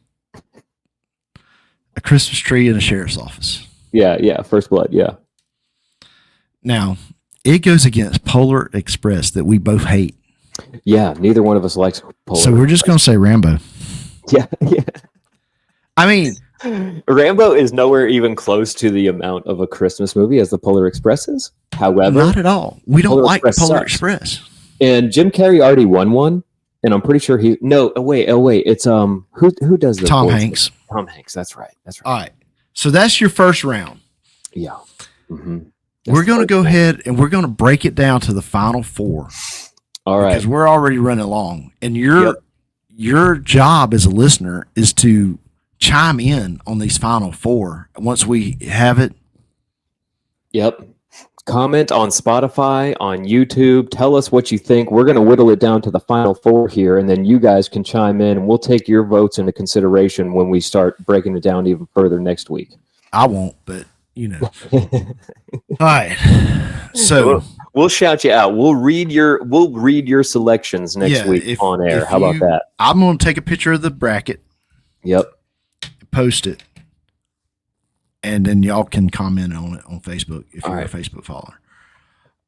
a Christmas tree in a sheriff's office. Yeah, First Blood, yeah. Now, it goes against Polar Express that we both hate. Yeah, neither one of us likes Polar So we're just going to say Rambo. Yeah. I mean, Rambo is nowhere even close to the amount of a Christmas movie as the Polar Express is. However, not at all. We don't like Polar Express. And Jim Carrey already won one, and I'm pretty sure wait. It's who does the Tom Hanks. Tom Hanks. That's right. All right. So that's your first round. Yeah. Mm-hmm. We're going to go ahead and we're going to break it down to the final four. All right. Because we're already running long. And your job as a listener is to chime in on these final four once we have it. Yep. Comment on Spotify, on YouTube. Tell us what you think. We're going to whittle it down to the final four here, and then you guys can chime in, and we'll take your votes into consideration when we start breaking it down even further next week. I won't, but you know. All right. So we'll shout you out. We'll read your selections next week on air. How about that? I'm going to take a picture of the bracket. Yep. Post it. And then y'all can comment on it on Facebook if you're a Facebook follower.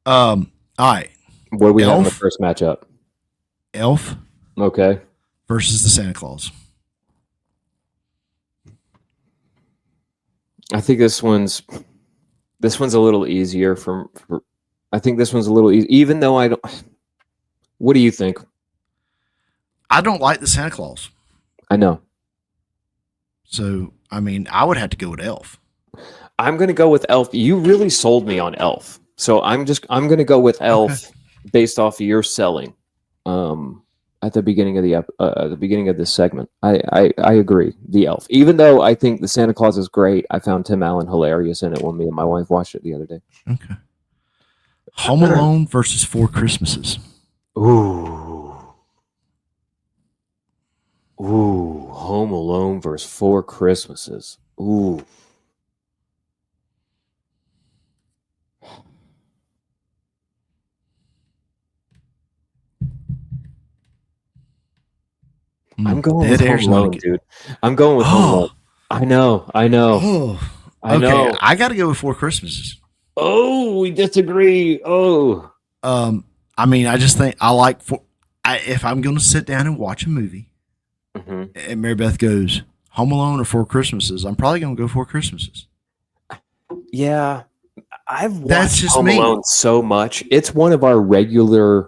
All right. What do we have in the first matchup? Elf. Okay. Versus the Santa Claus. I think this one's a little easier I think this one's a little easy, even though I don't. What do you think? I don't like the Santa Claus. I know. So, I mean, I would have to go with Elf. I'm going to go with Elf. You really sold me on Elf. So I'm going to go with Elf based off of your selling at the beginning of this segment. I agree. The Elf. Even though I think the Santa Claus is great, I found Tim Allen hilarious in it when me and my wife watched it the other day. Okay. Home Alone versus Four Christmases. Ooh. Ooh, Home Alone versus Four Christmases. Ooh. I'm going with Dead Home air's not a Alone, good. dude. I'm going with Home Alone. Oh, I know. I know. oh. I Okay, know. I got to go with Four Christmases. Oh, we disagree. Oh. I mean, I just think I like if I'm going to sit down and watch a movie, Mhm. and Mary Beth goes Home Alone or Four Christmases, I'm probably going to go Four Christmases. Yeah. I've That's watched just Home me. Alone so much. It's one of our regular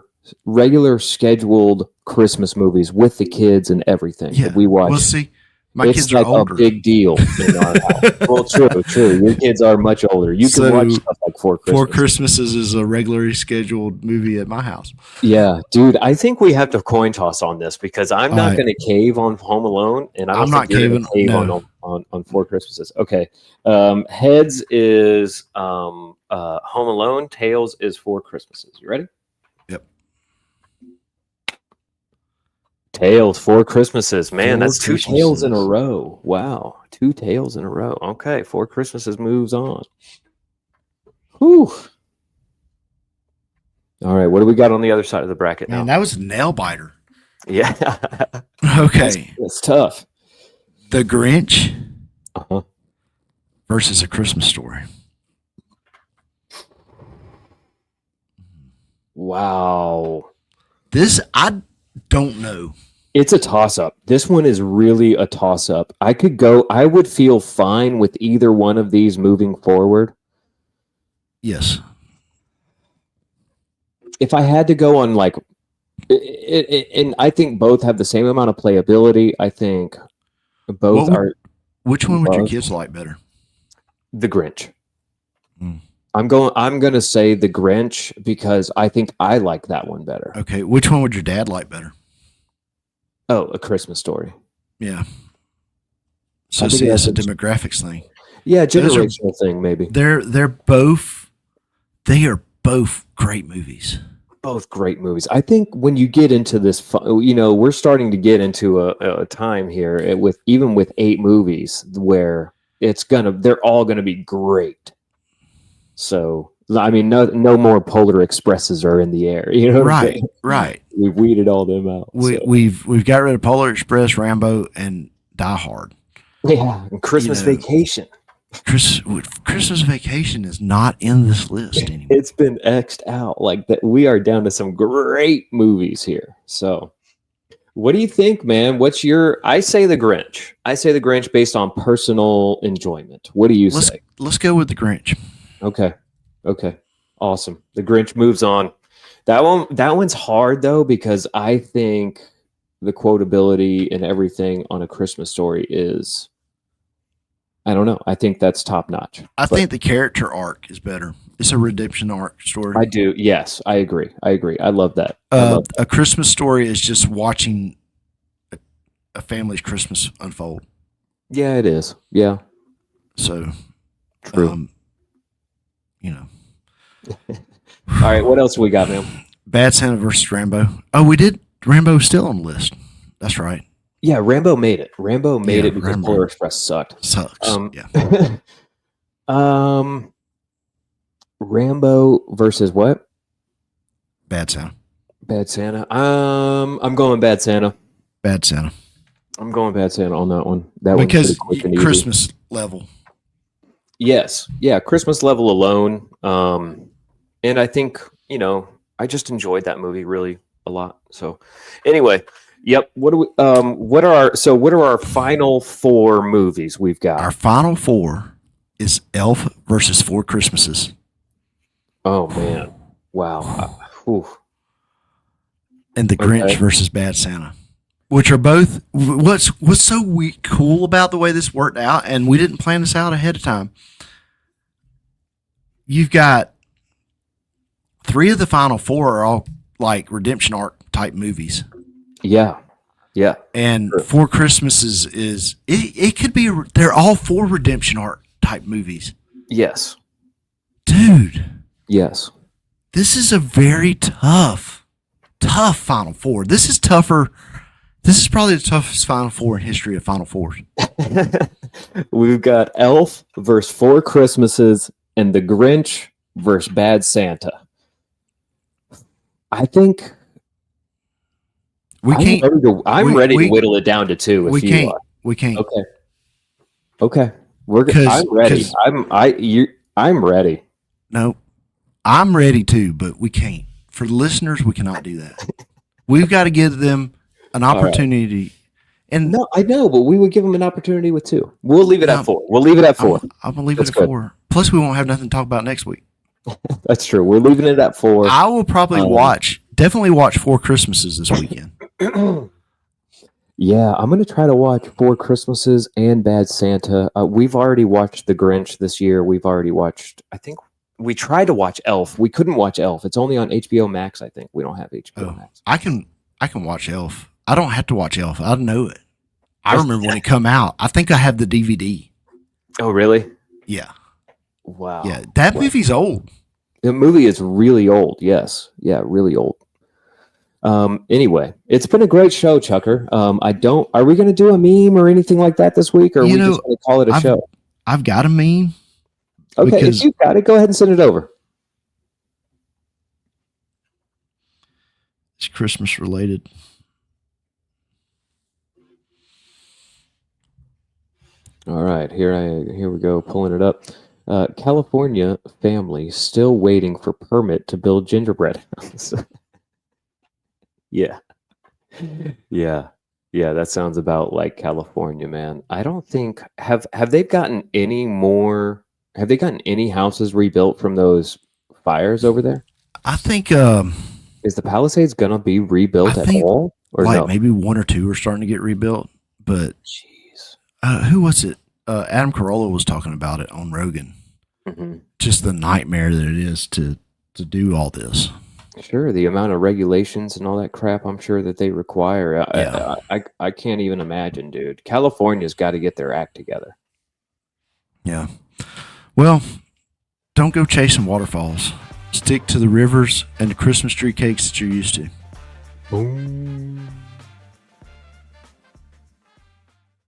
scheduled Christmas movies with the kids and everything Yeah. that we watch. Well, see, my It's kids are like a older. big deal in our house. Well, true. Your kids are much older. You can watch So, stuff like Four Four Christmas. Christmases is a regularly scheduled movie at my house. Yeah, dude, I think we have to coin toss on this because I'm All not right. going to cave on Home Alone, and I don't I'm think not you're going caving. to cave No. on Four Christmases. Okay, heads is Home Alone. Tails is Four Christmases. You ready? Yep. Tails, Four Christmases. Man, Four that's two tails in a Christmases. row. Wow, two tails in a row. Okay, Four Christmases moves on. Whew. All right, what do we got on the other side of the bracket Man, now? that was a nail biter. Yeah, Okay. that's tough. The Grinch Uh-huh. versus A Christmas Story. Wow. This, I don't know. It's a toss-up. This one is really a toss-up. I would feel fine with either one of these moving forward. Yes. If I had to go on like, and I think both have the same amount of playability. I think both are Which one would your love. kids like better? The Grinch. Mm. I'm going to say The Grinch because I think I like that one better. Okay. Which one would your dad like better? Oh, A Christmas Story. Yeah. So I think see, it's a that's demographics thing. Yeah, Those are- generational thing maybe. They are both great movies. Both great movies. I think when you get into this, we're starting to get into a time here with 8 movies where they're all gonna be great. So I mean, no more Polar Expresses are in the air. You know what I'm saying? Right. We've weeded all them out. We've got rid of Polar Express, Rambo, and Die Hard. Yeah, and Christmas Vacation. Christmas Vacation is not in this list anymore. It's been X'd out. Like that, we are down to some great movies here. So, what do you think, man? I say The Grinch. I say The Grinch based on personal enjoyment. What do you say? Let's go with The Grinch. Okay. Awesome. The Grinch moves on. That one's hard though because I think the quotability and everything on A Christmas Story is, I don't know. I think that's top notch. I think the character arc is better. It's a redemption arc story. I do. Yes, I agree. I love that. A Christmas Story is just watching a family's Christmas unfold. Yeah, it is. Yeah. So, True. All right, what else we got, man? Bad Santa versus Rambo. Oh, we did. Rambo's still on the list. That's right. Yeah, Rambo made it. Rambo made it because Rambo. Polar Express sucked. Sucks. Yeah. Rambo versus what? Bad Santa. Bad Santa. I'm going Bad Santa. Bad Santa. I'm going Bad Santa on that one. That because one's pretty quick and easy. Christmas level. Yes. Yeah, Christmas level alone. And I think, I just enjoyed that movie really a lot. So anyway, yep. What are our final 4 movies we've got? Our final 4 is Elf versus Four Christmases. Oh man. Wow. And The Grinch versus Bad Santa. Which are both what's so cool about the way this worked out, and we didn't plan this out ahead of time. You've got 3 of the final 4 are all like redemption arc type movies. Yeah. Yeah. And Four Christmases is it could be they're all 4 redemption arc type movies. Yes. Dude. Yes. This is a very tough final 4. This is tougher This is probably the toughest Final Four in history of Final Fours. We've got Elf versus Four Christmases and The Grinch versus Bad Santa. I think I'm ready to whittle it down to 2 if you are. We can't. Okay. I'm ready. I'm ready. No, I'm ready too, but we can't. For the listeners, we cannot do that. We've got to give them an opportunity. Right. And no, I know, but we would give them an opportunity with 2. We'll leave it at 4. I'm gonna leave it at 4. Plus, we won't have nothing to talk about next week. That's true. We're leaving it at 4. I will probably definitely watch 4 Christmases this weekend. Yeah, I'm going to try to watch 4 Christmases and Bad Santa. We've already watched The Grinch this year. We've already watched, I think we tried to watch Elf. We couldn't watch Elf. It's only on HBO Max, I think. We don't have HBO Max. I can watch Elf. I don't have to watch Elf. I know it. I remember when it come out. I think I have the DVD. Oh, really? Yeah. Wow. Yeah, that movie's old. The movie is really old. Yes. Yeah, really old. Anyway, it's been a great show, Chucker. Are we going to do a meme or anything like that this week, or are we just going to call it a show? I've got a meme. Okay, if you've got it, go ahead and send it over. It's Christmas related. All right, here we go, pulling it up. California family still waiting for permit to build gingerbread house. Yeah. That sounds about like California, man. I don't think have they gotten any houses rebuilt from those fires over there? I think is the Palisades gonna be rebuilt at all? Or no? Maybe 1 or 2 are starting to get rebuilt, but jeez. Who was it? Adam Carolla was talking about it on Rogan. Mm-hmm. Just the nightmare that it is to do all this. Sure, the amount of regulations and all that crap I'm sure that they require. I can't even imagine, dude. California's got to get their act together. Yeah. Well, don't go chasing waterfalls. Stick to the rivers and the Christmas tree cakes that you're used to. Boom.